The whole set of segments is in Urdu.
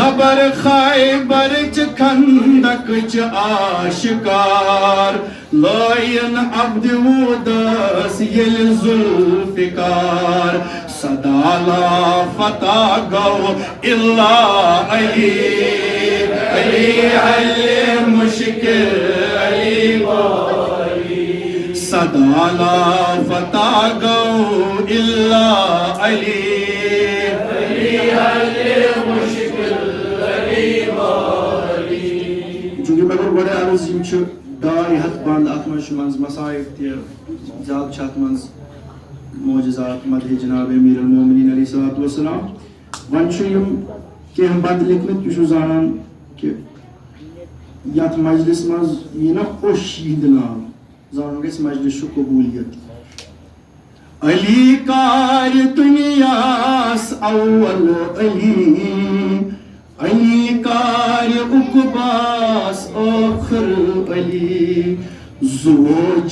خبر خیبر چ خندق چ آشکار لائن عبد ودس یل ذوالفقار صدا لا فتح گو الا علی علی علی مشکل علی والی صدا لا فتح گو الا علی علی علی مشکل علی والی. چونکہ میں کو بڑے عرض یم چھ ڈائی ہتھ بند ات منز مصائب تہ زیادہ چھ ات منز معجزات مدح جناب امیر المومنین علیہ الصلوۃ والسلام. ون چھ یم کینٛہہ بند لیکھمٕتۍ تُہۍ چھِو زانان کہ یتھ مجلس منز یی نا خوش یِہنٛدِ ناو زانُن گژھِ مجلس چھُ قبولیت. علی کار دنیاس اول علی علی کار عقباس آخر علی زو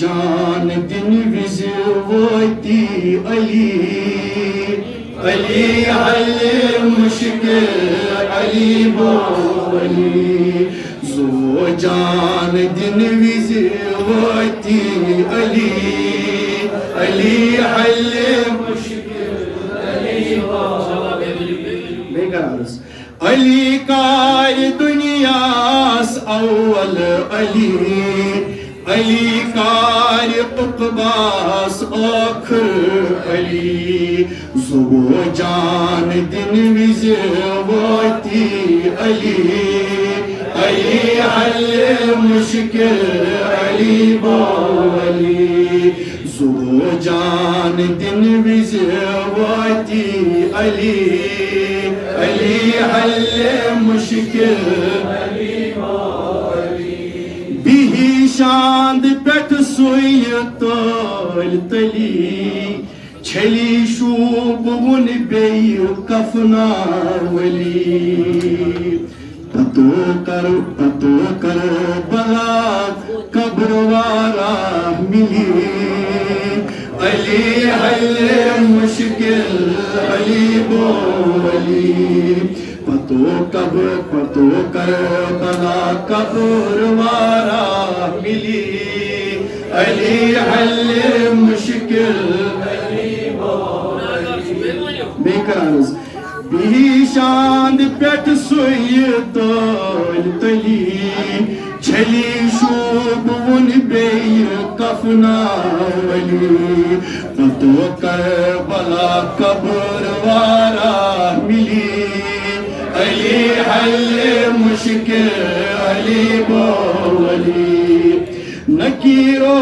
جان دن وز وتی علی علی حل مشکل علی بولی زو جان دن وز وتی علی علی حل مشکل علی بولی. بے قرارس علی کار دنیاس اول علی علی کار عقباس آخر علی زو جان دن وز وتی علی علی حل مشکل علی بولی زو جان دن وز وتی علی علی حل مشکل علی والی. بہی شاند پٮ۪ٹھ سُے تٲلۍ تلی چھلی شوٗب وُن بیٚیہِ کفناولی پتو کر بلا قبر وارا ملی علی حل مشکل علی بولی پتو کر بلا قبر وارا ملی علی حل مشکل علی بولی. بے قرارز بہی شاند پٮ۪ٹھ سُے تٲلۍ تلی چھلی شوٗب وُن بیٚیہِ کفناولی پتو کر بلا قبر وارا ملی علی حل مشکل علی بولی. نکیرو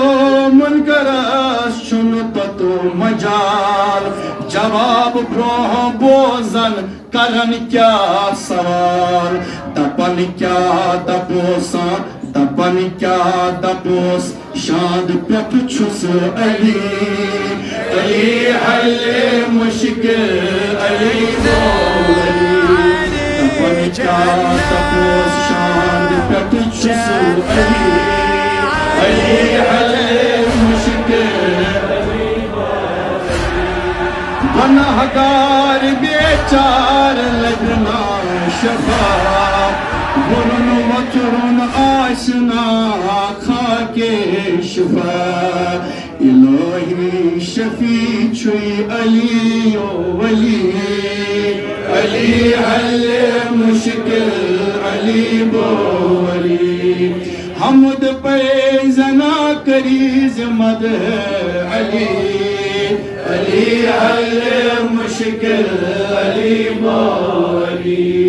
منکرس چھُنہٕ پتو مجال جواب برونٛہہ بوزن کرن کیا سوال دپن کیا دپوس شاند پٮ۪ٹھ چھُس علی علی حل مشکل علی بولی دپن کیا دپوس شاند پٮ۪ٹھ چھُس علی علی حل مشکل گناہگار بیچار لگنا شفا برن وترن آسنا خاکے شفا الہی شفیع چھوئی علی ولی علی حل مشکل علی بولی حمد پہ زنا کریز مدح علی علی حل مشکل علی بولی.